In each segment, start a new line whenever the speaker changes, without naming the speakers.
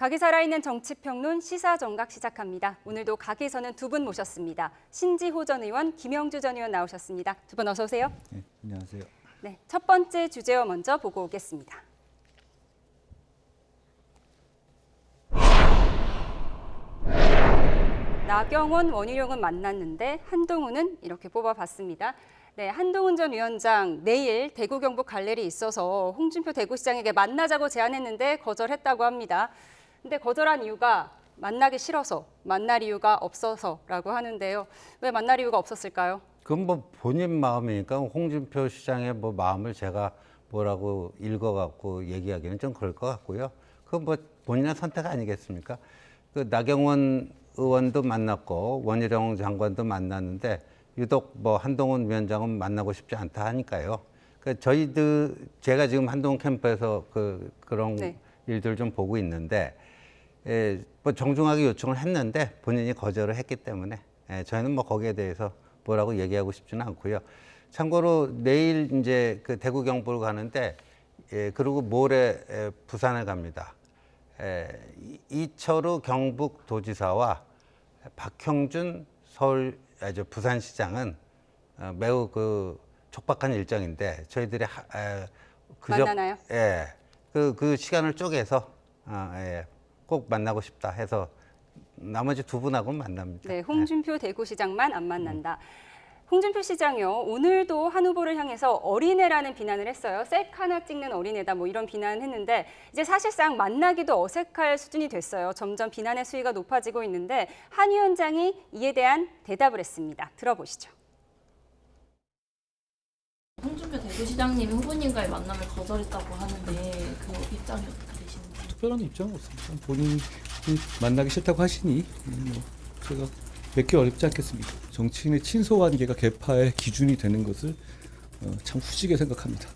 각이 살아있는 정치평론 시사정각 시작합니다. 오늘도 각에서는 두 분 모셨습니다. 신지호 전 의원, 김영주 전 의원 나오셨습니다. 두 분 어서 오세요.
네, 안녕하세요.
네, 첫 번째 주제와 먼저 보고 오겠습니다. 나경원, 원희룡은 만났는데 한동훈은 이렇게 뽑아봤습니다. 네, 한동훈 전 위원장 내일 대구 경북 갈 일이 있어서 홍준표 대구시장에게 만나자고 제안했는데 거절했다고 합니다. 근데 거절한 이유가 만나기 싫어서, 만날 이유가 없어서라고 하는데요. 왜 만날 이유가 없었을까요?
그건 뭐 본인 마음이니까 홍준표 시장의 뭐 마음을 제가 뭐라고 읽어갖고 얘기하기는 좀 그럴 것 같고요. 그건 뭐 본인의 선택 아니겠습니까? 그 나경원 의원도 만났고 원희룡 장관도 만났는데 유독 뭐 한동훈 위원장은 만나고 싶지 않다 하니까요. 그 저희들 제가 지금 한동훈 캠프에서 그런
네.
일들 좀 보고 있는데. 뭐 정중하게 요청을 했는데 본인이 거절을 했기 때문에 저희는 뭐 거기에 대해서 뭐라고 얘기하고 싶지는 않고요. 참고로 내일 이제 그 대구 경북을 가는데 그리고 모레 부산에 갑니다. 이철우 경북도지사와 박형준 부산시장은 매우 그 촉박한 일정인데 저희들이
만나나요?
그 시간을 쪼개서 꼭 만나고 싶다 해서 나머지 두 분하고는 만납니다.
네, 홍준표 대구시장만 안 만난다. 홍준표 시장이요, 오늘도 한 후보를 향해서 어린애라는 비난을 했어요. 셀카 하나 찍는 어린애다 뭐 이런 비난을 했는데 이제 사실상 만나기도 어색할 수준이 됐어요. 점점 비난의 수위가 높아지고 있는데 한 위원장이 이에 대한 대답을 했습니다. 들어보시죠.
홍준표 대구시장님이 후보님과의 만남을 거절했다고 하는데 그 입장이 어떻게 되시는지?
특별한 입장은 없습니다. 본인이 만나기 싫다고 하시니 뭐 제가 맺기 어렵지 않겠습니까? 정치인의 친소관계가 개파의 기준이 되는 것을 참 후지게 생각합니다.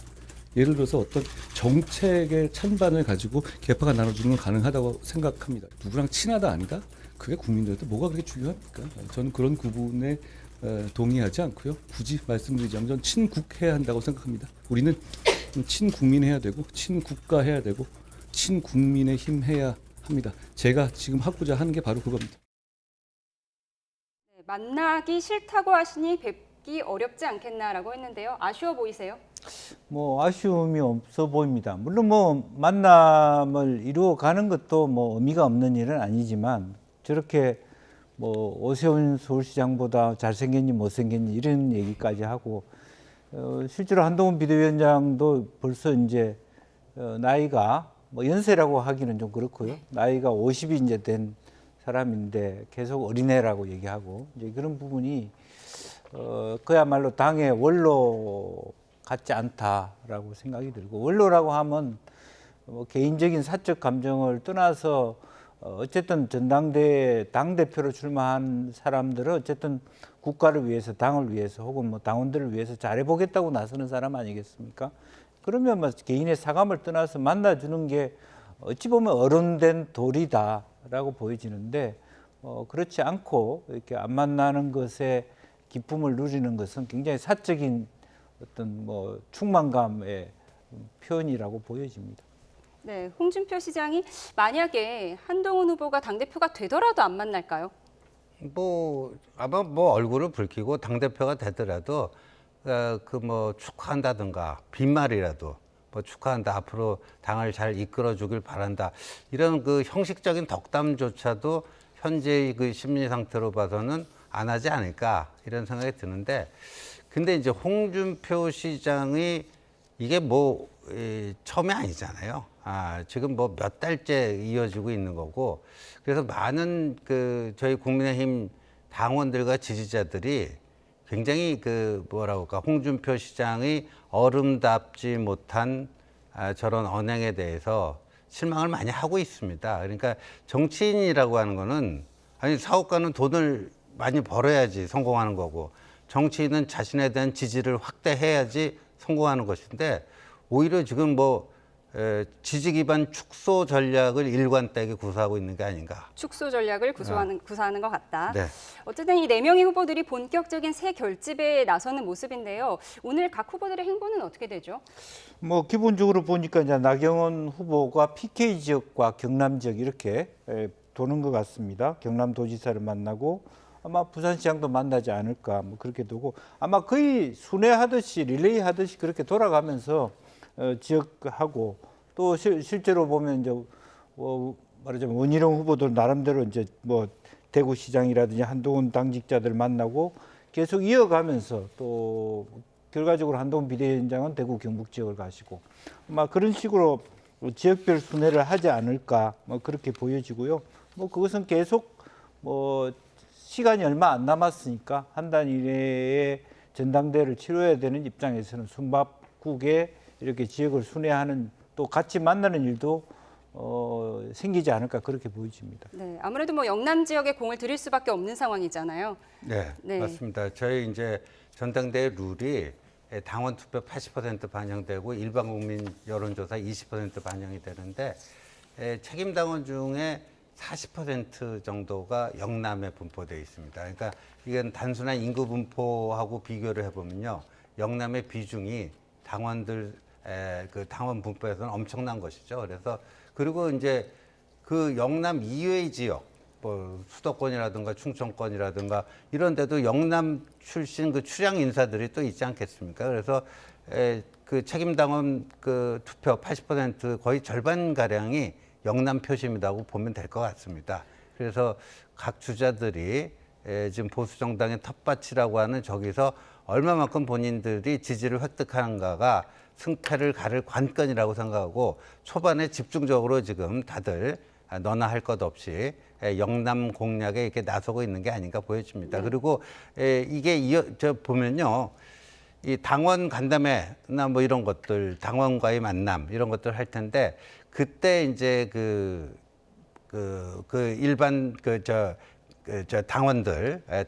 예를 들어서 어떤 정책의 찬반을 가지고 개파가 나눠주는 건 가능하다고 생각합니다. 누구랑 친하다 아니다? 그게 국민들한테 뭐가 그렇게 중요합니까? 저는 그런 구분에 동의하지 않고요. 굳이 말씀드리자면 저는 친국해야 한다고 생각합니다. 우리는 친국민해야 되고 친국가해야 되고 친국민의 힘 해야 합니다. 제가 지금 하고자 하는 게 바로 그겁니다.
네, 만나기 싫다고 하시니 뵙기 어렵지 않겠나라고 했는데요. 아쉬워 보이세요?
뭐 아쉬움이 없어 보입니다. 물론 뭐 만남을 이루어가는 것도 뭐 의미가 없는 일은 아니지만 저렇게 뭐 오세훈 서울시장보다 잘생겼니 못생겼니 이런 얘기까지 하고 실제로 한동훈 비대위원장도 벌써 이제 나이가 뭐 연세라고 하기는 좀 그렇고요. 나이가 50이 이제 된 사람인데 계속 어린애라고 얘기하고 이제 그런 부분이 그야말로 당의 원로 같지 않다라고 생각이 들고 원로라고 하면 뭐 개인적인 사적 감정을 떠나서 어쨌든 전당대회 당대표로 출마한 사람들은 어쨌든 국가를 위해서 당을 위해서 혹은 뭐 당원들을 위해서 잘해보겠다고 나서는 사람 아니겠습니까? 그러면 뭐 개인의 사감을 떠나서 만나주는 게 어찌 보면 어른된 도리다라고 보여지는데 그렇지 않고 이렇게 안 만나는 것에 기쁨을 누리는 것은 굉장히 사적인 어떤 뭐 충만감의 표현이라고 보여집니다.
네, 홍준표 시장이 만약에 한동훈 후보가 당대표가 되더라도 안 만날까요?
뭐 아마 뭐 얼굴을 붉히고 당 대표가 되더라도 그 뭐 축하한다든가 빈말이라도 뭐 축하한다 앞으로 당을 잘 이끌어주길 바란다 이런 그 형식적인 덕담조차도 현재의 그 심리 상태로 봐서는 안 하지 않을까 이런 생각이 드는데 근데 이제 홍준표 시장이 이게 뭐 처음이 아니잖아요. 지금 뭐 몇 달째 이어지고 있는 거고 그래서 많은 그 저희 국민의힘 당원들과 지지자들이 굉장히 그 뭐라고 할까 홍준표 시장의 어른답지 못한 저런 언행에 대해서 실망을 많이 하고 있습니다. 그러니까 정치인이라고 하는 거는 아니 사업가는 돈을 많이 벌어야지 성공하는 거고 정치인은 자신에 대한 지지를 확대해야지 성공하는 것인데 오히려 지금 뭐 지지 기반 축소 전략을 일관되게 구사하고 있는 게 아닌가.
축소 전략을 구사하는 것 같다.
네.
어쨌든 이 4명의 후보들이 본격적인 새 결집에 나서는 모습인데요. 오늘 각 후보들의 행보는 어떻게 되죠?
뭐 기본적으로 보니까 이제 나경원 후보가 PK 지역과 경남 지역 이렇게 도는 것 같습니다. 경남도지사를 만나고 아마 부산시장도 만나지 않을까 뭐 그렇게 두고 아마 거의 순회하듯이 릴레이 하듯이 그렇게 돌아가면서 지역하고 또 실제로 보면 이제 말하자면 원희룡 후보도 나름대로 이제 뭐 대구시장이라든지 한동훈 당직자들 만나고 계속 이어가면서 또 결과적으로 한동훈 비대위원장은 대구 경북 지역을 가시고 아마 그런 식으로 지역별 순회를 하지 않을까 뭐 그렇게 보여지고요. 뭐 그것은 계속 뭐 시간이 얼마 안 남았으니까 한 달 이내에 전당대회를 치러야 되는 입장에서는 숨바꾸게 이렇게 지역을 순회하는 또 같이 만나는 일도 생기지 않을까 그렇게 보여집니다.
네, 아무래도 뭐 영남 지역에 공을 들일 수밖에 없는 상황이잖아요.
네,
네.
맞습니다. 저희 이제 전당대회 룰이 당원 투표 80% 반영되고 일반 국민 여론조사 20% 반영이 되는데 책임 당원 중에 40% 정도가 영남에 분포되어 있습니다. 그러니까 이건 단순한 인구 분포하고 비교를 해보면요, 영남의 비중이 당원들 그 당원 분포에서는 엄청난 것이죠. 그래서 그리고 이제 그 영남 이외의 지역, 뭐 수도권이라든가 충청권이라든가 이런 데도 영남 출신 그 출향 인사들이 또 있지 않겠습니까? 그래서 그 책임 당원 그 투표 80% 거의 절반 가량이 영남 표심이라고 보면 될 것 같습니다. 그래서 각 주자들이 지금 보수 정당의 텃밭이라고 하는 저기서 얼마만큼 본인들이 지지를 획득하는가가 승패를 가를 관건이라고 생각하고 초반에 집중적으로 지금 다들 너나 할 것 없이 영남 공략에 이렇게 나서고 있는 게 아닌가 보여집니다. 그리고 이게 저 보면요, 이 당원 간담회나 뭐 이런 것들, 당원과의 만남 이런 것들 할 텐데 그때 이제 일반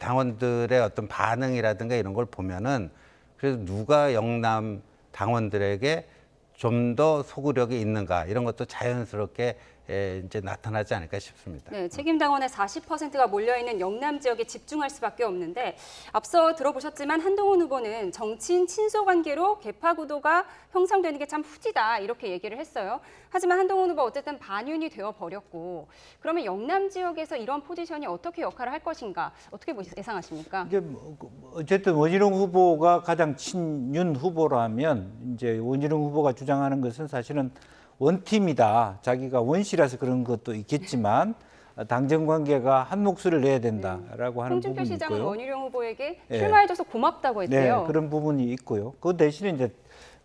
당원들의 어떤 반응이라든가 이런 걸 보면은 그래서 누가 영남 당원들에게 좀 더 소구력이 있는가 이런 것도 자연스럽게 이제 나타나지 않을까 싶습니다.
네, 책임 당원의 40%가 몰려 있는 영남 지역에 집중할 수밖에 없는데 앞서 들어보셨지만 한동훈 후보는 정치인 친소 관계로 개파 구도가 형성되는 게 참 후지다 이렇게 얘기를 했어요. 하지만 한동훈 후보 어쨌든 반윤이 되어 버렸고 그러면 영남 지역에서 이런 포지션이 어떻게 역할을 할 것인가 어떻게 예상하십니까?
이제 어쨌든 원희룡 후보가 가장 친윤 후보라면 이제 원희룡 후보가 주장하는 것은 사실은 원팀이다. 자기가 원시라서 그런 것도 있겠지만 당정 관계가 한 목소리를 내야 된다라고 하는
홍준표
부분이
시장은
있고요.
원희룡 후보에게
예.
출마해줘서 고맙다고 했대요.
네, 그런 부분이 있고요. 그 대신에 이제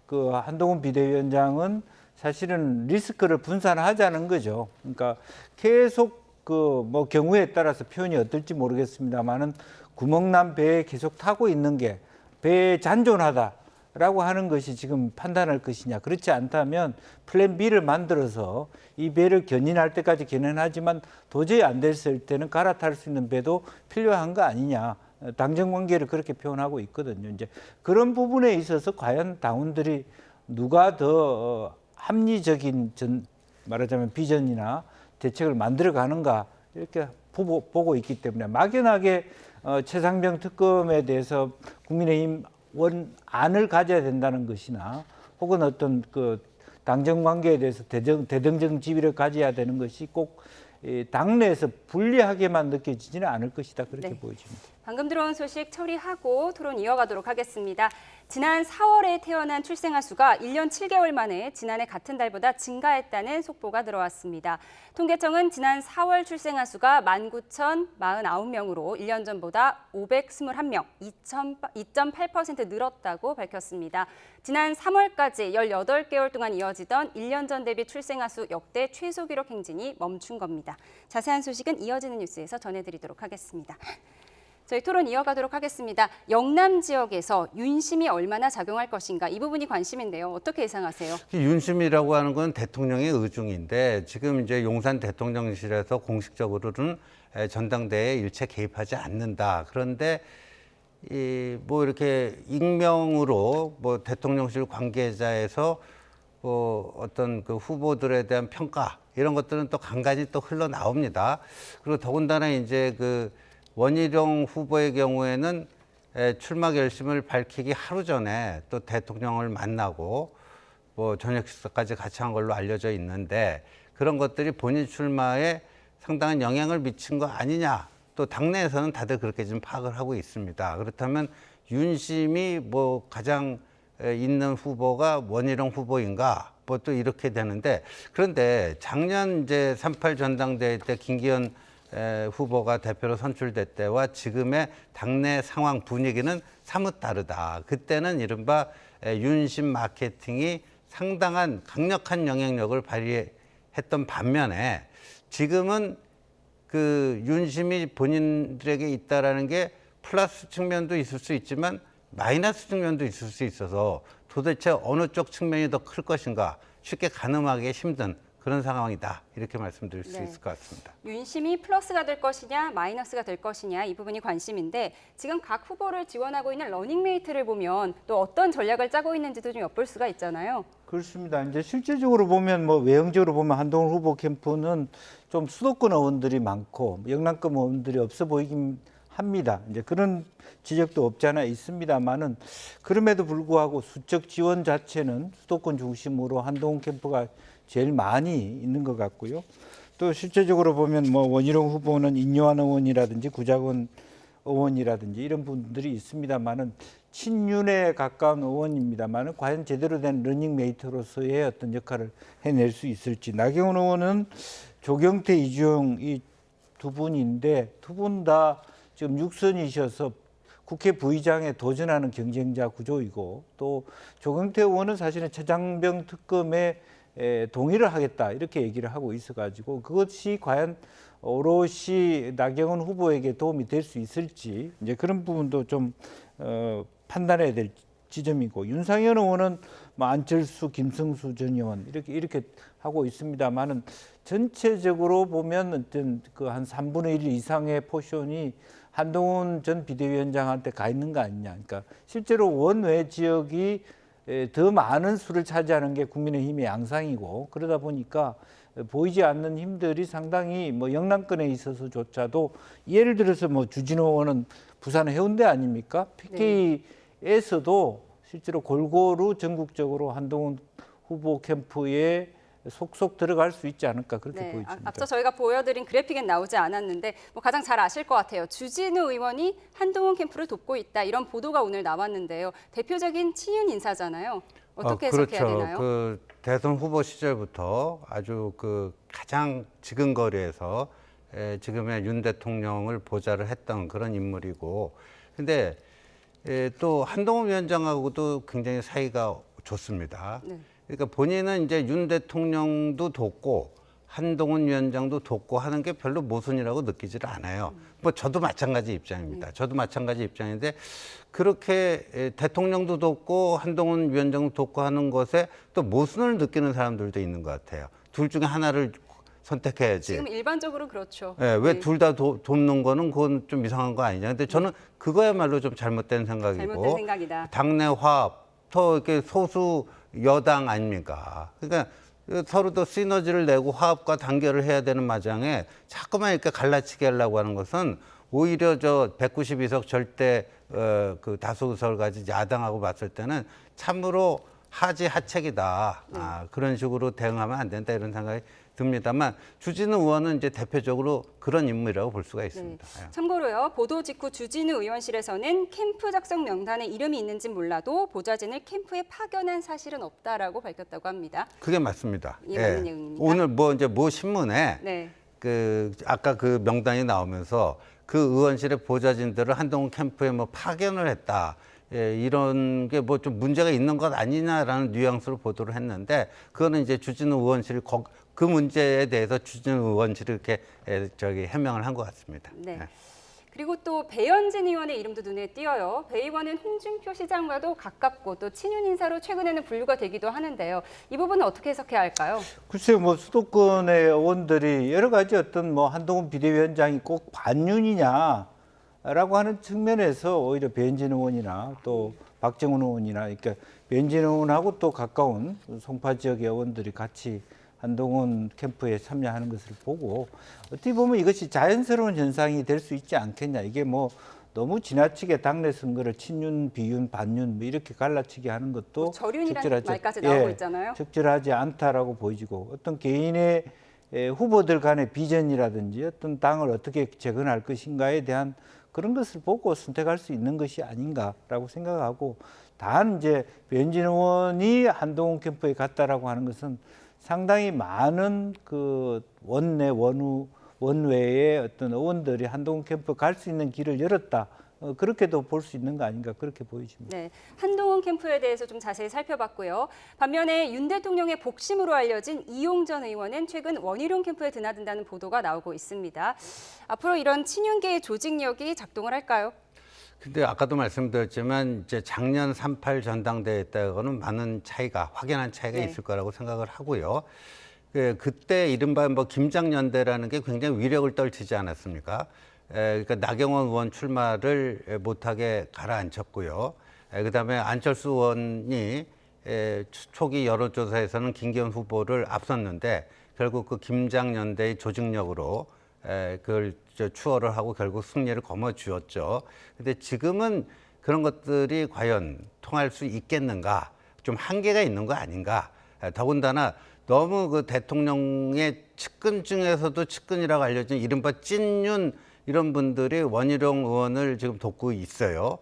그 한동훈 비대위원장은 사실은 리스크를 분산하자는 거죠. 그러니까 계속 그 뭐 경우에 따라서 표현이 어떨지 모르겠습니다만은 구멍난 배에 계속 타고 있는 게 배에 잔존하다라고 하는 것이 지금 판단할 것이냐. 그렇지 않다면 플랜 B를 만들어서 이 배를 견인할 때까지 견인하지만 도저히 안 됐을 때는 갈아탈 수 있는 배도 필요한 거 아니냐. 당정 관계를 그렇게 표현하고 있거든요. 이제 그런 부분에 있어서 과연 당원들이 누가 더 합리적인 말하자면 비전이나 대책을 만들어 가는가 이렇게 보고 있기 때문에 막연하게 최상병 특검에 대해서 국민의힘 원안을 가져야 된다는 것이나 혹은 어떤 그 당정 관계에 대해서 대등정 지위를 가져야 되는 것이 꼭 당내에서 불리하게만 느껴지지는 않을 것이다 그렇게
네.
보여집니다.
방금 들어온 소식 처리하고 토론 이어가도록 하겠습니다. 지난 4월에 태어난 출생아 수가 1년 7개월 만에 지난해 같은 달보다 증가했다는 속보가 들어왔습니다. 통계청은 지난 4월 출생아 수가 19,049명으로 1년 전보다 521명, 2.8% 늘었다고 밝혔습니다. 지난 3월까지 18개월 동안 이어지던 1년 전 대비 출생아 수 역대 최소 기록 행진이 멈춘 겁니다. 자세한 소식은 이어지는 뉴스에서 전해드리도록 하겠습니다. 저희 토론 이어가도록 하겠습니다. 영남 지역에서 윤심이 얼마나 작용할 것인가 이 부분이 관심인데요. 어떻게 예상하세요?
윤심이라고 하는 건 대통령의 의중인데 지금 이제 용산 대통령실에서 공식적으로는 전당대회에 일체 개입하지 않는다. 그런데 뭐 이렇게 익명으로 뭐 대통령실 관계자에서 뭐 어떤 그 후보들에 대한 평가 이런 것들은 또 간간히 또 흘러나옵니다. 그리고 더군다나 이제 그 원희룡 후보의 경우에는 출마 결심을 밝히기 하루 전에 또 대통령을 만나고 뭐 저녁 식사까지 같이 한 걸로 알려져 있는데 그런 것들이 본인 출마에 상당한 영향을 미친 거 아니냐. 또 당내에서는 다들 그렇게 좀 파악을 하고 있습니다. 그렇다면 윤심이 뭐 가장 있는 후보가 원희룡 후보인가? 뭐 또 이렇게 되는데 그런데 작년 이제 3.8 전당대회 때 김기현 후보가 대표로 선출될 때와 지금의 당내 상황 분위기는 사뭇 다르다. 그때는 이른바 윤심 마케팅이 상당한 강력한 영향력을 발휘했던 반면에 지금은 그 윤심이 본인들에게 있다라는 게 플러스 측면도 있을 수 있지만 마이너스 측면도 있을 수 있어서 도대체 어느 쪽 측면이 더 클 것인가 쉽게 가늠하기 힘든 그런 상황이다. 이렇게 말씀드릴 수 있을 것 같습니다.
윤심이 플러스가 될 것이냐 마이너스가 될 것이냐 이 부분이 관심인데 지금 각 후보를 지원하고 있는 러닝메이트를 보면 또 어떤 전략을 짜고 있는지도 좀 엿볼 수가 있잖아요.
그렇습니다. 이제 실제적으로 보면 뭐 외형적으로 보면 한동훈 후보 캠프는 좀 수도권 의원들이 많고 영남권 의원들이 없어 보이긴 합니다. 이제 그런 지적도 없지 않아 있습니다만은 그럼에도 불구하고 수적 지원 자체는 수도권 중심으로 한동훈 캠프가 제일 많이 있는 것 같고요. 또 실제적으로 보면 뭐 원희룡 후보는 인요한 의원이라든지 구자근 의원이라든지 이런 분들이 있습니다만은 친윤에 가까운 의원입니다만은 과연 제대로 된 러닝메이트로서의 어떤 역할을 해낼 수 있을지. 나경원 의원은 조경태, 이주영 이 두 분인데 두 분 다 지금 6선이셔서 국회 부의장에 도전하는 경쟁자 구조이고 또 조경태 의원은 사실은 최장병 특검에 동의를 하겠다 이렇게 얘기를 하고 있어가지고 그것이 과연 오롯이 나경원 후보에게 도움이 될 수 있을지 이제 그런 부분도 좀 판단해야 될 지점이고 윤상현 의원은 뭐 안철수, 김승수 전 의원 이렇게 하고 있습니다만은 전체적으로 보면 어떤 그 한 3분의 1 이상의 포션이 한동훈 전 비대위원장한테 가 있는 거 아니냐. 그러니까 실제로 원외 지역이 더 많은 수를 차지하는 게 국민의힘의 양상이고 그러다 보니까 보이지 않는 힘들이 상당히 뭐 영남권에 있어서조차도 예를 들어서 뭐 주진호 의원은 부산 해운대 아닙니까? PK에서도 실제로 골고루 전국적으로 한동훈 후보 캠프에 속속 들어갈 수 있지 않을까 그렇게 보여집니다.
앞서 저희가 보여드린 그래픽엔 나오지 않았는데 뭐 가장 잘 아실 것 같아요. 주진우 의원이 한동훈 캠프를 돕고 있다 이런 보도가 오늘 나왔는데요. 대표적인 친윤 인사잖아요. 어떻게 해석해야
그렇죠.
되나요?
그 대선 후보 시절부터 아주 그 가장 지근거리에서 지금의 윤 대통령을 보좌를 했던 그런 인물이고, 근데 또 한동훈 위원장하고도 굉장히 사이가 좋습니다.
네.
그러니까 본인은 이제 윤 대통령도 돕고 한동훈 위원장도 돕고 하는 게 별로 모순이라고 느끼지를 않아요. 뭐 저도 마찬가지 입장입니다. 저도 마찬가지 입장인데 그렇게 대통령도 돕고 한동훈 위원장도 돕고 하는 것에 또 모순을 느끼는 사람들도 있는 것 같아요. 둘 중에 하나를 선택해야지.
지금 일반적으로 그렇죠.
네, 왜 둘 다 돕는 거는 그건 좀 이상한 거 아니냐. 근데 저는 그거야말로 좀 잘못된 생각이고.
잘못된 생각이다.
당내 화합, 더 이렇게 소수 여당 아닙니까? 그러니까 서로도 시너지를 내고 화합과 단결을 해야 되는 마장에 자꾸만 이렇게 갈라치게 하려고 하는 것은 오히려 저 192석 절대 그 다수 의석을 가진 야당하고 봤을 때는 참으로 하지하책이다. 그런 식으로 대응하면 안 된다 이런 생각이 듭니다만 주진우 의원은 이제 대표적으로 그런 인물이라고 볼 수가 있습니다.
네. 참고로요. 보도 직후 주진우 의원실에서는 캠프 작성 명단에 이름이 있는지 몰라도 보좌진을 캠프에 파견한 사실은 없다라고 밝혔다고 합니다.
그게 맞습니다.
예, 맞는 내용입니다.
오늘 뭐 이제 뭐 신문에
네.
그 아까 그 명단이 나오면서 그 의원실의 보좌진들을 한동훈 캠프에 뭐 파견을 했다. 이런 게 뭐 좀 문제가 있는 것 아니냐라는 뉘앙스로 보도를 했는데 그거는 이제 주진우 의원실이 그 문제에 대해서 주진우 의원실이 이렇게 해명을 한 것 같습니다.
네. 그리고 또 배현진 의원의 이름도 눈에 띄어요. 배 의원은 홍준표 시장과도 가깝고 또 친윤 인사로 최근에는 분류가 되기도 하는데요. 이 부분은 어떻게 해석해야 할까요?
글쎄요, 뭐 수도권의 의원들이 여러 가지 어떤 뭐 한동훈 비대위원장이 꼭 반윤이냐라고 하는 측면에서 오히려 배현진 의원이나 또 박정훈 의원이나 그러니까 변진 의원하고 또 가까운 송파 지역의 의원들이 같이 한동훈 캠프에 참여하는 것을 보고 어떻게 보면 이것이 자연스러운 현상이 될 수 있지 않겠냐. 이게 뭐 너무 지나치게 당내 선거를 친윤, 비윤, 반윤 뭐 이렇게 갈라치게 하는 것도
절윤이라는 말까지 나오고 있잖아요.
적절하지 않다라고 보이지고 어떤 개인의 후보들 간의 비전이라든지 어떤 당을 어떻게 재건할 것인가에 대한 그런 것을 보고 선택할 수 있는 것이 아닌가라고 생각하고 단 이제 변진 의원이 한동훈 캠프에 갔다라고 하는 것은 상당히 많은 그 원내 원외의 어떤 의원들이 한동훈 캠프 갈 수 있는 길을 열었다. 그렇게도 볼 수 있는 거 아닌가 그렇게 보여집니다.
네, 한동훈 캠프에 대해서 좀 자세히 살펴봤고요. 반면에 윤 대통령의 복심으로 알려진 이용전 의원은 최근 원희룡 캠프에 드나든다는 보도가 나오고 있습니다. 앞으로 이런 친윤계의 조직력이 작동을 할까요?
근데 아까도 말씀드렸지만 이제 작년 3.8 전당대회 때하고는 많은 차이가 확연한 차이가
네.
있을 거라고 생각을 하고요. 그때 이른바 뭐 김장연대라는 게 굉장히 위력을 떨치지 않았습니까? 그러니까 나경원 의원 출마를 못하게 가라앉혔고요. 그다음에 안철수 의원이 초기 여론조사에서는 김기현 후보를 앞섰는데 결국 그 김장연대의 조직력으로 그걸 추월을 하고 결국 승리를 거머쥐었죠. 근데 지금은 그런 것들이 과연 통할 수 있겠는가? 좀 한계가 있는 거 아닌가? 더군다나 너무 그 대통령의 측근 중에서도 측근이라고 알려진 이른바 찐윤 이런 분들이 원희룡 의원을 지금 돕고 있어요.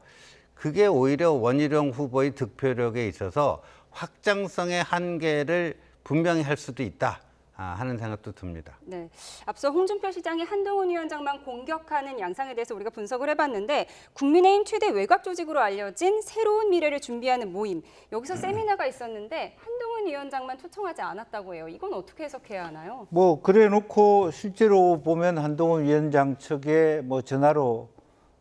그게 오히려 원희룡 후보의 득표력에 있어서 확장성의 한계를 분명히 할 수도 있다 하는 생각도 듭니다.
네, 앞서 홍준표 시장이 한동훈 위원장만 공격하는 양상에 대해서 우리가 분석을 해봤는데 국민의힘 최대 외곽 조직으로 알려진 새로운 미래를 준비하는 모임. 여기서 세미나가 있었는데 한동훈 위원장만 초청하지 않았다고 해요. 이건 어떻게 해석해야 하나요?
뭐 그래 놓고 실제로 보면 한동훈 위원장 측에 뭐 전화로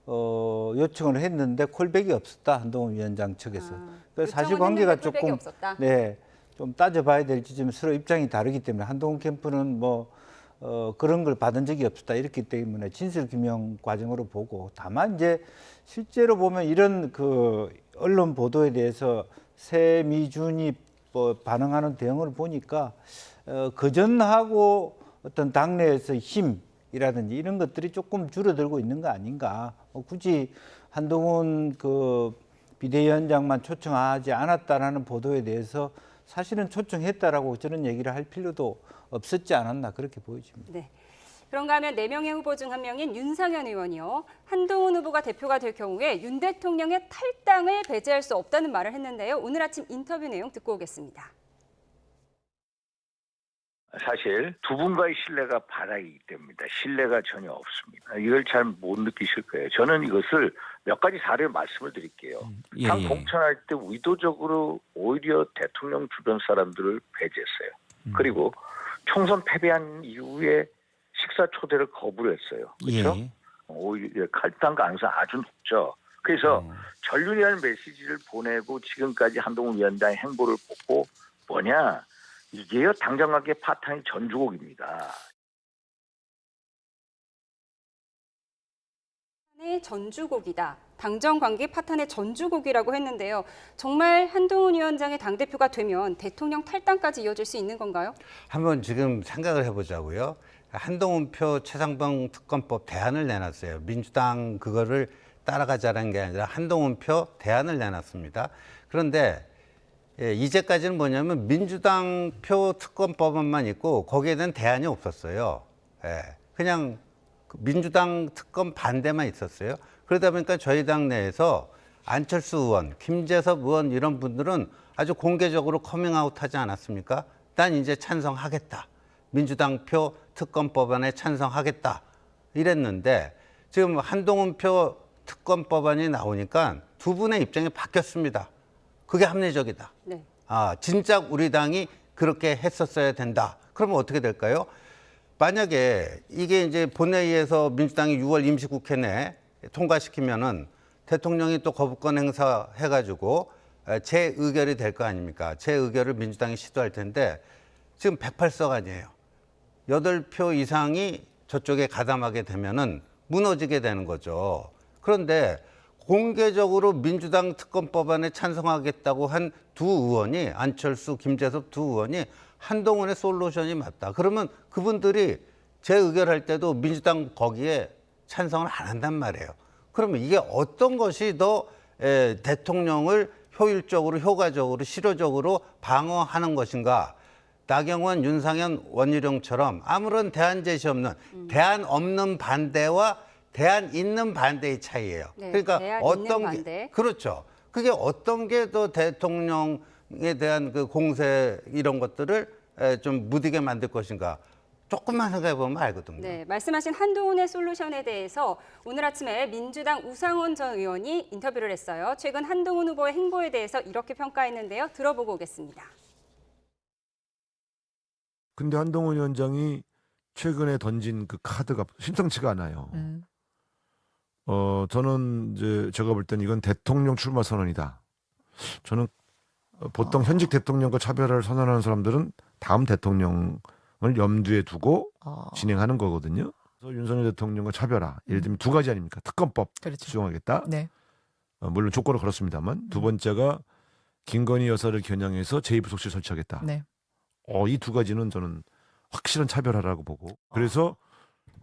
요청을 했는데 콜백이 없었다. 한동훈 위원장 측에서. 그래서 사실관계가
요청은 했는데 콜백이
조금
없었다.
네. 좀 따져봐야 될 지점 서로 입장이 다르기 때문에 한동훈 캠프는 뭐 그런 걸 받은 적이 없었다 이렇기 때문에 진실 규명 과정으로 보고 다만 이제 실제로 보면 이런 그 언론 보도에 대해서 새 미준이 뭐 반응하는 대응을 보니까 그전하고 어떤 당내에서 힘이라든지 이런 것들이 조금 줄어들고 있는 거 아닌가. 굳이 한동훈 그 비대위원장만 초청하지 않았다라는 보도에 대해서 사실은 초청했다라고 저는 얘기를 할 필요도 없었지 않았나 그렇게 보여집니다.
네. 그런가 하면 4명의 후보 중 한 명인 윤상현 의원이요. 한동훈 후보가 대표가 될 경우에 윤 대통령의 탈당을 배제할 수 없다는 말을 했는데요. 오늘 아침 인터뷰 내용 듣고 오겠습니다.
사실 두 분과의 신뢰가 바닥이기 때문입니다. 신뢰가 전혀 없습니다. 이걸 잘 못 느끼실 거예요. 저는 이것을 몇 가지 사례 말씀을 드릴게요. 당 공천할 때 의도적으로 오히려 대통령 주변 사람들을 배제했어요. 그리고 총선 패배한 이후에 식사 초대를 거부를 했어요. 그렇죠? 오히려 갈등 가능성이 아주 높죠. 그래서 전륜이라는 메시지를 보내고 지금까지 한동훈 위원장의 행보를 보고 뭐냐? 이게요 당정관계 파탄의 전주곡입니다.
전주곡이다. 당정관계 파탄의 전주곡이라고 했는데요. 정말 한동훈 위원장의 당대표가 되면 대통령 탈당까지 이어질 수 있는 건가요?
한번 지금 생각을 해보자고요. 한동훈표 최상병 특검법 대안을 내놨어요. 민주당 그거를 따라가자는 게 아니라 한동훈표 대안을 내놨습니다. 그런데 이제까지는 뭐냐면 민주당 표 특검법만 있고 거기에 대한 대안이 없었어요. 그냥 민주당 특검 반대만 있었어요. 그러다 보니까 저희 당 내에서 안철수 의원, 김재섭 의원 이런 분들은 아주 공개적으로 커밍아웃 하지 않았습니까? 난 이제 찬성하겠다. 민주당 표 특검법안에 찬성하겠다. 이랬는데 지금 한동훈 표 특검법안이 나오니까 두 분의 입장이 바뀌었습니다. 그게 합리적이다.
네.
진짜 우리 당이 그렇게 했었어야 된다. 그러면 어떻게 될까요? 만약에 이게 이제 본회의에서 민주당이 6월 임시국회 내 통과시키면은 대통령이 또 거부권 행사해가지고 재의결이 될 거 아닙니까? 재의결을 민주당이 시도할 텐데 지금 108석 아니에요. 8표 이상이 저쪽에 가담하게 되면은 무너지게 되는 거죠. 그런데 공개적으로 민주당 특검법안에 찬성하겠다고 한 두 의원이, 안철수, 김재섭 두 의원이 한동훈의 솔루션이 맞다. 그러면 그분들이 재의결할 때도 민주당 거기에 찬성을 안 한단 말이에요. 그러면 이게 어떤 것이 더 대통령을 효율적으로, 효과적으로, 실효적으로 방어하는 것인가? 나경원, 윤상현, 원희룡처럼 아무런 대안 제시 없는, 대안 없는 반대와 대안 있는 반대의 차이예요.
네,
그러니까
대안
어떤
있는
게,
반대.
그렇죠. 그게 어떤 게 더 대통령에 대한 그 공세 이런 것들을 좀 무디게 만들 것인가? 조금만 생각해 보면 알거든요.
네, 말씀하신 한동훈의 솔루션에 대해서 오늘 아침에 민주당 우상원 전 의원이 인터뷰를 했어요. 최근 한동훈 후보의 행보에 대해서 이렇게 평가했는데요. 들어보고 오겠습니다.
근데 한동훈 위원장이 최근에 던진 그 카드가 심상치가 않아요. 저는 이제 제가 볼 때는 이건 대통령 출마 선언이다. 저는 보통 현직 대통령과 차별화를 선언하는 사람들은 다음 대통령을 염두에 두고 진행하는 거거든요. 그래서 윤석열 대통령과 차별화, 예를 들면 두 가지 아닙니까? 특검법
그렇죠.
수용하겠다.
네.
물론 조건을 걸었습니다만 두 번째가 김건희 여사를 겨냥해서 제2부속실 설치하겠다.
네.
이 두 가지는 저는 확실한 차별화라고 보고 그래서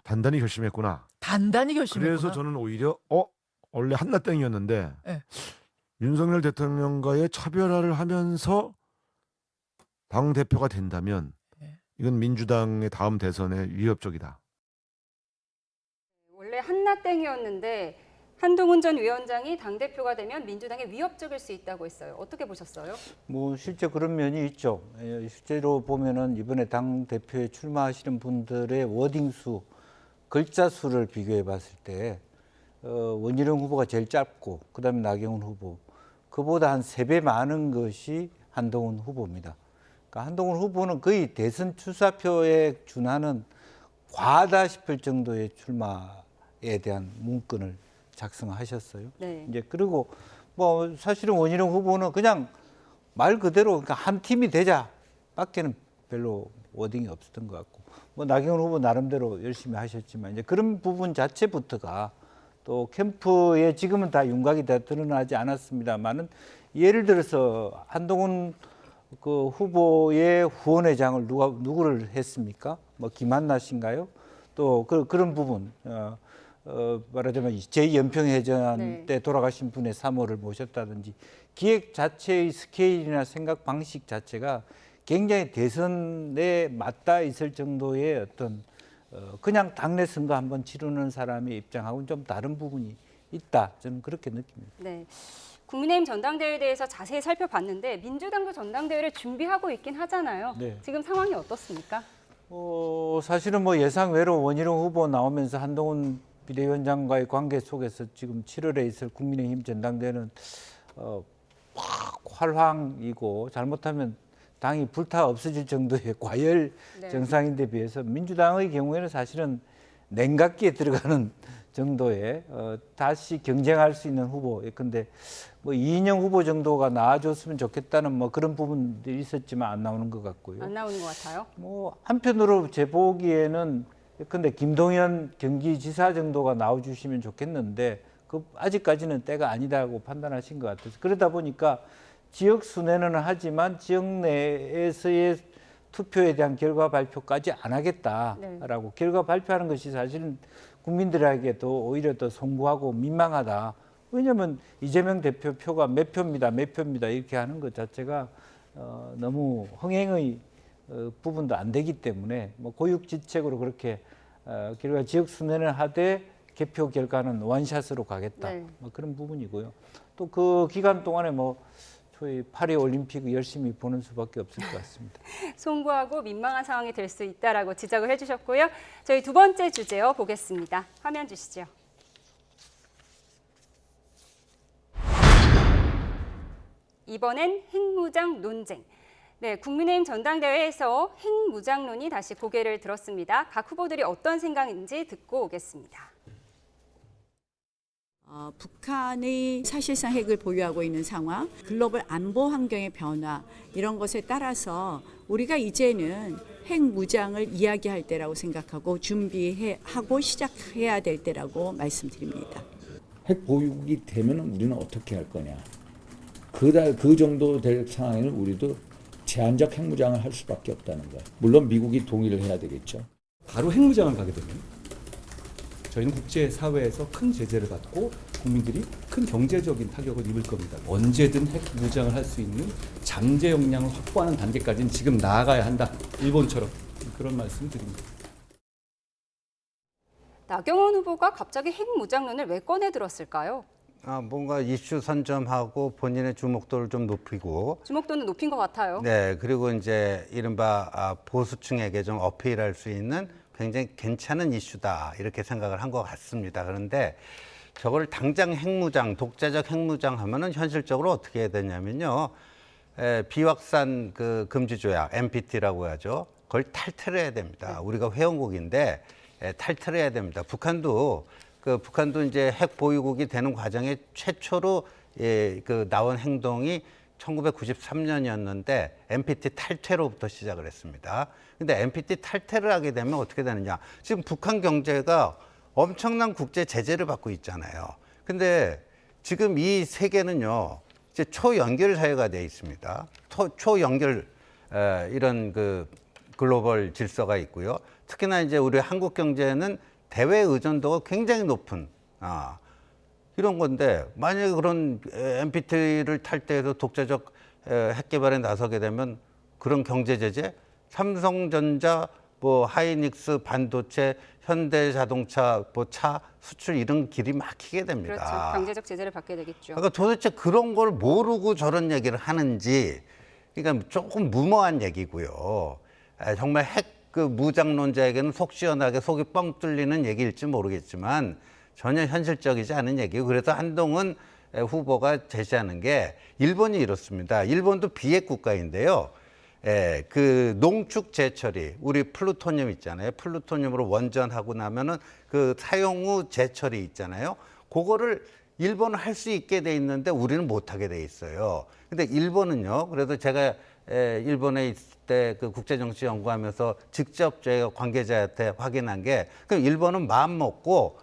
단단히 결심했구나.
단단히 결심했구나.
그래서 저는 오히려 원래 한나땡이었는데
네.
윤석열 대통령과의 차별화를 하면서 당 대표가 된다면
네.
이건 민주당의 다음 대선에 위협적이다.
원래 한나땡이었는데 한동훈 전 위원장이 당대표가 되면 민주당에 위협적일 수 있다고 했어요. 어떻게 보셨어요?
뭐 실제 그런 면이 있죠. 실제로 보면은 이번에 당 대표에 출마하시는 분들의 워딩 수, 글자 수를 비교해 봤을 때 원희룡 후보가 제일 짧고 그다음에 나경원 후보, 그보다 한 3배 많은 것이 한동훈 후보입니다. 그러니까 한동훈 후보는 거의 대선 출사표에 준하는 과하다 싶을 정도의 출마에 대한 문건을 작성하셨어요.
네.
이제 그리고 뭐 사실은 원희룡 후보는 그냥 말 그대로 그러니까 한 팀이 되자밖에는 별로 워딩이 없었던 것 같고, 뭐 나경원 후보 나름대로 열심히 하셨지만 이제 그런 부분 자체부터가 또 캠프에 지금은 다 윤곽이 다 드러나지 않았습니다만은 예를 들어서 한동훈 그 후보의 후원회장을 누구를 했습니까? 뭐 김한나 씨인가요? 또 그런 부분. 말하자면 제2연평해전
네.
때 돌아가신 분의 사모를 모셨다든지 기획 자체의 스케일이나 생각 방식 자체가 굉장히 대선에 맞닿아 있을 정도의 어떤 그냥 당내 선거 한번 치르는 사람의 입장하고는 좀 다른 부분이 있다. 저는 그렇게 느낍니다.
네. 국민의힘 전당대회에 대해서 자세히 살펴봤는데 민주당도 전당대회를 준비하고 있긴 하잖아요.
네.
지금 상황이 어떻습니까?
사실은 뭐 예상외로 원희룡 후보 나오면서 한동훈 비대위원장과의 관계 속에서 지금 7월에 있을 국민의힘 전당대회는 활황이고 잘못하면 당이 불타 없어질 정도의 과열
네.
정상인데 비해서 민주당의 경우에는 사실은 냉각기에 들어가는 정도의 다시 경쟁할 수 있는 후보. 근데 뭐 이인영 후보 정도가 나와줬으면 좋겠다는 뭐 그런 부분들이 있었지만 안 나오는 것 같고요.
안 나오는 것 같아요.
뭐 한편으로 제 보기에는 근데 김동연 경기지사 정도가 나와주시면 좋겠는데 그 아직까지는 때가 아니다고 판단하신 것 같아서 그러다 보니까 지역 순회는 하지만 지역 내에서의 투표에 대한 결과 발표까지 안 하겠다라고
네.
결과 발표하는 것이 사실은 국민들에게도 오히려 더 송구하고 민망하다. 왜냐하면 이재명 대표 표가 몇 표입니다 이렇게 하는 것 자체가 너무 흥행의 부분도 안 되기 때문에 뭐 고육지책으로 그렇게 결과 지역 순회를 하되 개표 결과는 원샷으로 가겠다.
네.
뭐 그런 부분이고요. 또 그 기간 동안에 뭐 저희 파리 올림픽 열심히 보는 수밖에 없을 것 같습니다.
송구하고 민망한 상황이 될 수 있다라고 지적을 해주셨고요. 저희 두 번째 주제요 보겠습니다. 화면 주시죠. 이번엔 핵무장 논쟁. 네, 국민의힘 전당대회에서 핵무장론이 다시 고개를 들었습니다. 각 후보들이 어떤 생각인지 듣고 오겠습니다.
북한이 사실상 핵을 보유하고 있는 상황, 글로벌 안보 환경의 변화 이런 것에 따라서 우리가 이제는 핵무장을 이야기할 때라고 생각하고 준비하고 시작해야 될 때라고 말씀드립니다.
핵 보유국이 되면 우리는 어떻게 할 거냐. 그 정도 될 상황에는 우리도 제한적 핵무장을 할 수밖에 없다는 거예요. 물론 미국이 동의를 해야 되겠죠.
바로 핵무장을 가게 되면 저희는 국제사회에서 큰 제재를 받고 국민들이 큰 경제적인 타격을 입을 겁니다. 언제든 핵무장을 할 수 있는 잠재 역량을 확보하는 단계까지는 지금 나아가야 한다. 일본처럼 그런 말씀을 드립니다.
나경원 후보가 갑자기 핵무장론을 왜 꺼내 들었을까요?
뭔가 이슈 선점하고 본인의 주목도를 좀 높이고,
주목도는 높인 것 같아요.
네, 그리고 이제 이른바 보수층에게 좀 어필할 수 있는 굉장히 괜찮은 이슈다 이렇게 생각을 한 것 같습니다. 그런데 저걸 당장 핵무장, 독자적 핵무장 하면은 현실적으로 어떻게 해야 되냐면요, 비확산 그 금지 조약 (NPT라고) 하죠. 그걸 탈퇴해야 됩니다. 우리가 회원국인데 탈퇴해야 됩니다. 북한도 이제 핵 보유국이 되는 과정에 최초로 나온 행동이 1993년이었는데 NPT 탈퇴로부터 시작을 했습니다. 근데 NPT 탈퇴를 하게 되면 어떻게 되느냐? 지금 북한 경제가 엄청난 국제 제재를 받고 있잖아요. 근데 지금 이 세계는요, 이제 초연결 사회가 되어 있습니다. 초연결 이런 그 글로벌 질서가 있고요. 특히나 이제 우리 한국 경제는 대외 의존도가 굉장히 높은 이런 건데, 만약에 그런 NPT를 탈퇴해서 독자적 핵 개발에 나서게 되면 그런 경제 제재, 삼성전자, 하이닉스 반도체, 현대자동차, 차 수출 이런 길이 막히게 됩니다.
그렇죠. 경제적 제재를 받게 되겠죠.
그러니까 도대체 그런 걸 모르고 저런 얘기를 하는지, 그러니까 조금 무모한 얘기고요. 정말 핵 무장론자에게는 속 시원하게 속이 뻥 뚫리는 얘기일지 모르겠지만 전혀 현실적이지 않은 얘기고, 그래서 한동훈 후보가 제시하는 게 일본이 이렇습니다. 일본도 비핵 국가인데요. 그 농축 재처리, 우리 플루토늄 있잖아요. 플루토늄으로 원전하고 나면은 그 사용 후 재처리 있잖아요. 그거를 일본은 할 수 있게 돼 있는데 우리는 못 하게 돼 있어요. 근데 일본은요, 그래도 제가 일본에 있을 때 그 국제정치 연구하면서 직접 제가 관계자한테 확인한 게, 그 일본은 마음 먹고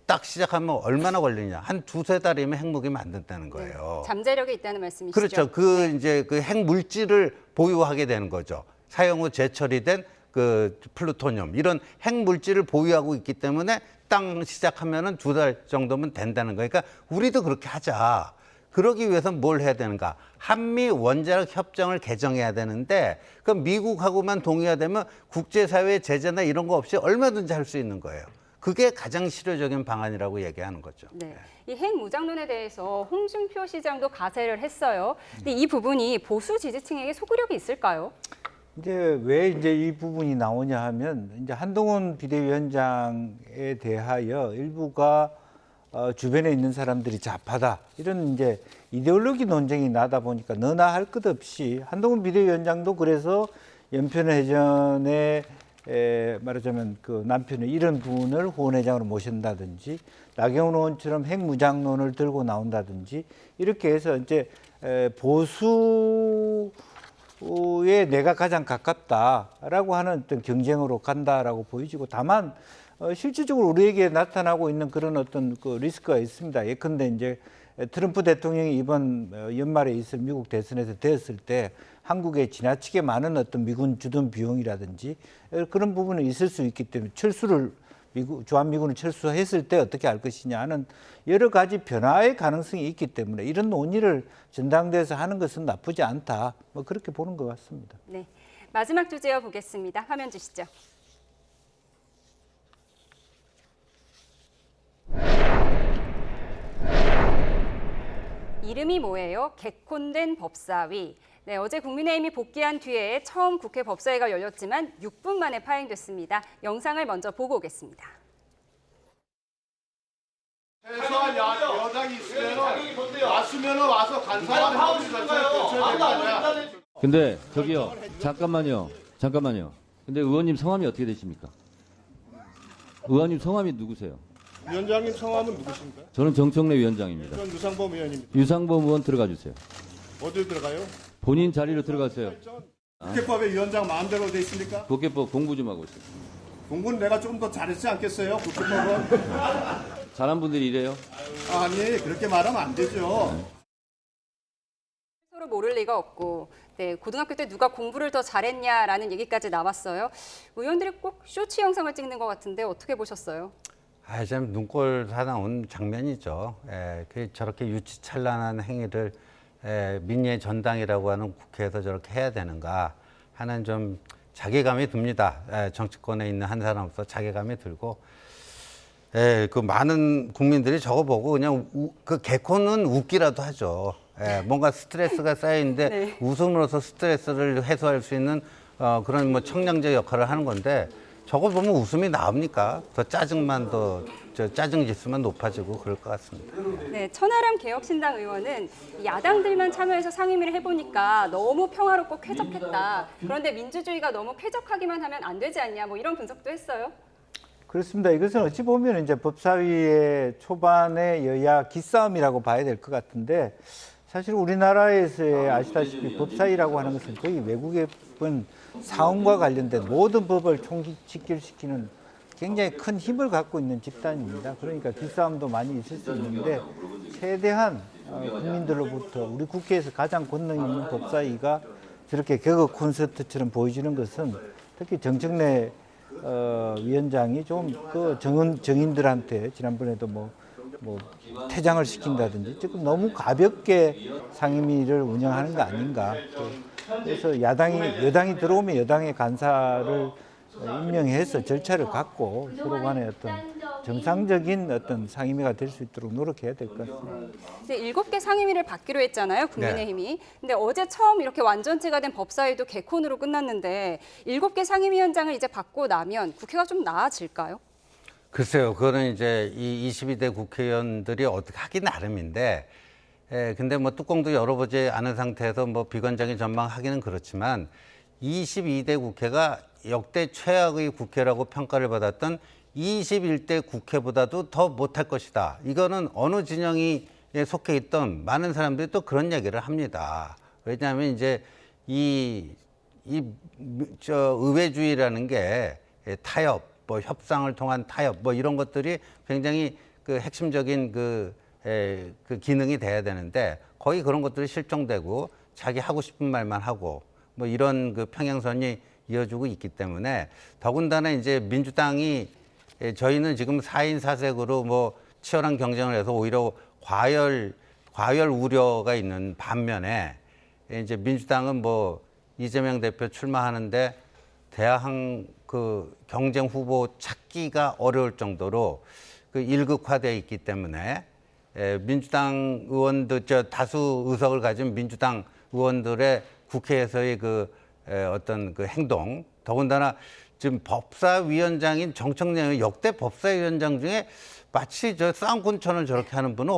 딱 시작하면 얼마나 걸리냐, 한 두세 달이면 핵무기 만든다는 거예요.
네, 잠재력이 있다는 말씀이시죠?
그렇죠. 이제 그 핵 물질을 보유하게 되는 거죠. 사용 후 재처리된 그 플루토늄, 이런 핵 물질을 보유하고 있기 때문에 딱 시작하면은 두 달 정도면 된다는 거예요. 그러니까 우리도 그렇게 하자. 그러기 위해서는 뭘 해야 되는가? 한미 원자력 협정을 개정해야 되는데, 그 미국하고만 동의하되면 국제사회 제재나 이런 거 없이 얼마든지 할 수 있는 거예요. 그게 가장 실효적인 방안이라고 얘기하는 거죠.
네. 이 핵무장론에 대해서 홍준표 시장도 가세를 했어요. 근데 이 부분이 보수 지지층에게 소구력이 있을까요?
이제 왜 이제 이 부분이 나오냐 하면, 이제 한동훈 비대위원장에 대하여 일부가 주변에 있는 사람들이 좌파다, 이런 이제 이데올로기 논쟁이 나다 보니까 너나 할 것 없이 한동훈 비대위원장도 그래서 연편회전에 말하자면 그 남편의 이런 분을 후원회장으로 모신다든지, 나경원 의원처럼 핵무장론을 들고 나온다든지, 이렇게 해서 이제 보수에 내가 가장 가깝다라고 하는 어떤 경쟁으로 간다라고 보여지고, 다만 실질적으로 우리에게 나타나고 있는 그런 어떤 그 리스크가 있습니다. 예컨대 이제 트럼프 대통령이 이번 연말에 있을 미국 대선에서 되었을 때 한국에 지나치게 많은 어떤 미군 주둔 비용이라든지 그런 부분이 있을 수 있기 때문에 주한미군을 철수했을 때 어떻게 할 것이냐 하는 여러 가지 변화의 가능성이 있기 때문에 이런 논의를 전당대회에서 하는 것은 나쁘지 않다, 그렇게 보는 것 같습니다.
네, 마지막 주제어 보겠습니다. 화면 주시죠. 이름이 뭐예요? 개콘된 법사위. 네, 어제 국민의힘이 복귀한 뒤에 처음 국회 법사위가 열렸지만 6분 만에 파행됐습니다. 영상을 먼저 보고 오겠습니다.
최소한 여당이 있으면 와서 간사하는 하우스 거야.
근데 저기요, 잠깐만요. 근데 의원님 성함이 어떻게 되십니까? 의원님 성함이 누구세요?
위원장님 성함은 누구십니까?
저는 정청래 위원장입니다.
전 유상범 의원입니다.
유상범 의원 들어가 주세요.
어디로 들어가요?
본인 자리로 들어가세요.
국회법에 위원장 마음대로 돼 있습니까?
국회법 공부 좀 하고 있어요.
공부는 내가 조금 더 잘했지 않겠어요? 국회법은?
잘한 분들이 이래요?
아니 그렇게 말하면 안 되죠.
서로 모를 리가 없고 네, 고등학교 때 누가 공부를 더 잘했냐라는 얘기까지 나왔어요. 의원들이 꼭 쇼츠 영상을 찍는 것 같은데 어떻게 보셨어요?
참 눈꼴 사나운 장면이죠. 저렇게 유치찬란한 행위를 민의의 전당이라고 하는 국회에서 저렇게 해야 되는가 하는 좀 자괴감이 듭니다. 정치권에 있는 한 사람으로서 자괴감이 들고, 그 많은 국민들이 저거 보고 그냥 그 개코는 웃기라도 하죠. 뭔가 스트레스가 쌓여있는데
네.
웃음으로써 스트레스를 해소할 수 있는 그런 뭐 청량제 역할을 하는 건데 저거 보면 웃음이 나옵니까? 더 짜증만 짜증 지수만 높아지고 그럴 것 같습니다.
네, 천하람 개혁신당 의원은 야당들만 참여해서 상임위를 해보니까 너무 평화롭고 쾌적했다. 그런데 민주주의가 너무 쾌적하기만 하면 안 되지 않냐, 뭐 이런 분석도 했어요.
그렇습니다. 이것은 어찌 보면 이제 법사위의 초반의 여야 기싸움이라고 봐야 될 것 같은데, 사실 우리나라에서의 아시다시피 법사위라고 하는 것은 거의 외국의 사원과 관련된 모든 법을 총집결시키는 굉장히 큰 힘을 갖고 있는 집단입니다. 그러니까 기싸움도 많이 있을 수 있는데, 최대한 국민들로부터 우리 국회에서 가장 권능 있는 법사위가 저렇게 개그 콘서트처럼 보여지는 것은 특히 정청래 위원장이 좀 그 정인들한테 지난번에도 뭐 퇴장을 시킨다든지 지금 너무 가볍게 상임위를 운영하는 거 아닌가. 그래서 여당이 들어오면 여당의 간사를 임명해서 절차를 갖고 서로 간에 어떤 정상적인 어떤 상임위가 될 수 있도록 노력해야 될 것 같습니다.
이제 7개 상임위를 받기로 했잖아요, 국민의힘이. 근데 어제 처음 이렇게 완전체가 된 법사위도 개콘으로 끝났는데 7개 상임위원장을 이제 받고 나면 국회가 좀 나아질까요?
글쎄요, 그거는 이제 이 22대 국회의원들이 어떻게 하기 나름인데, 근데 뭐 뚜껑도 열어보지 않은 상태에서 뭐 비관적인 전망하기는 그렇지만 22대 국회가 역대 최악의 국회라고 평가를 받았던 21대 국회보다도 더 못할 것이다. 이거는 어느 진영이 속해 있던 많은 사람들이 또 그런 얘기를 합니다. 왜냐하면 이제 의회주의라는 게 타협, 뭐 협상을 통한 타협, 뭐 이런 것들이 굉장히 그 핵심적인 그 기능이 돼야 되는데 거의 그런 것들이 실종되고 자기 하고 싶은 말만 하고 뭐 이런 그 평행선이 이어지고 있기 때문에 더군다나 이제 민주당이 저희는 지금 4인 4색으로 뭐 치열한 경쟁을 해서 오히려 과열 우려가 있는 반면에 이제 민주당은 뭐 이재명 대표 출마하는데 대항 그 경쟁 후보 찾기가 어려울 정도로 그 일극화되어 있기 때문에 민주당 의원들 다수 의석을 가진 민주당 의원들의 국회에서의 그 어떤 그 행동, 더군다나 지금 법사위원장인 정청래 의원 역대 법사위원장 중에 마치 싸움꾼처럼 저렇게 하는 분은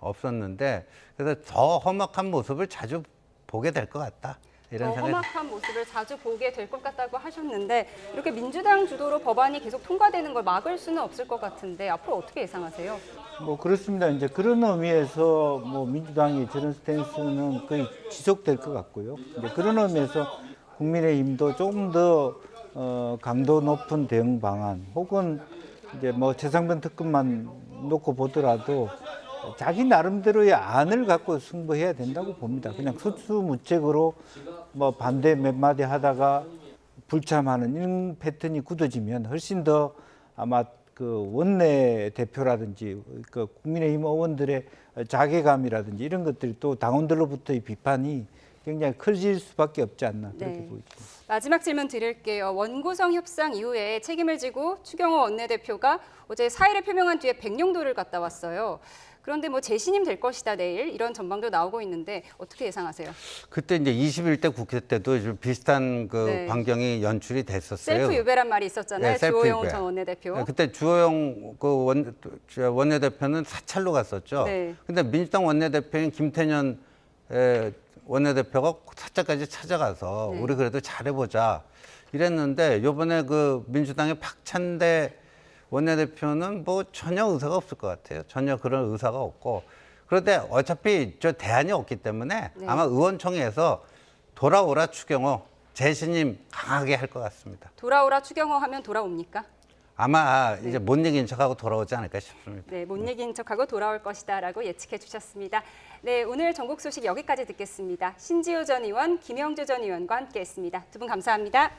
없었는데 그래서 더 험악한 모습을 자주 보게 될 것 같다. 이런
더
생각이
험악한 모습을 자주 보게 될 것 같다고 하셨는데 이렇게 민주당 주도로 법안이 계속 통과되는 걸 막을 수는 없을 것 같은데 앞으로 어떻게 예상하세요?
뭐 그렇습니다. 이제 그런 의미에서 뭐 민주당이 저런 스탠스는 거의 지속될 것 같고요. 이제 그런 의미에서 국민의힘도 조금 더 강도 높은 대응 방안 혹은 이제 뭐 최상병 특검만 놓고 보더라도 자기 나름대로의 안을 갖고 승부해야 된다고 봅니다. 그냥 속수무책으로 뭐 반대 몇 마디 하다가 불참하는 이런 패턴이 굳어지면 훨씬 더 아마 그 원내 대표라든지 그 국민의힘 의원들의 자괴감이라든지 이런 것들이 또 당원들로부터의 비판이 굉장히 커질 수밖에 없지 않나 그렇게 보입니다.
마지막 질문 드릴게요. 원구성 협상 이후에 책임을 지고 추경호 원내대표가 어제 사의를 표명한 뒤에 백령도를 갔다 왔어요. 그런데 뭐 재신임 될 것이다 내일 이런 전망도 나오고 있는데 어떻게 예상하세요?
그때 이제 21대 국회 때도 좀 비슷한 그
네.
광경이 연출이 됐었어요.
셀프 유배란 말이 있었잖아요.
네, 셀프
주호영
유배.
전 원내대표.
그때 주호영 그 원내대표는 사찰로 갔었죠.
네.
근데 민주당 원내대표인 김태년 원내대표가 사찰까지 찾아가서
네.
우리 그래도 잘해보자 이랬는데 이번에 그 민주당의 박찬대 원내대표는 뭐 전혀 의사가 없을 것 같아요. 전혀 그런 의사가 없고. 그런데 어차피 대안이 없기 때문에
네.
아마 의원총회에서 돌아오라 추경호 재신임 강하게 할 것 같습니다.
돌아오라 추경호 하면 돌아옵니까?
아마 이제 못 이긴 척하고 돌아오지 않을까 싶습니다.
네, 못 이긴 척하고 돌아올 것이다라고 예측해 주셨습니다. 네, 오늘 전국 소식 여기까지 듣겠습니다. 신지호 전 의원, 김영주 전 의원과 함께했습니다. 두 분 감사합니다.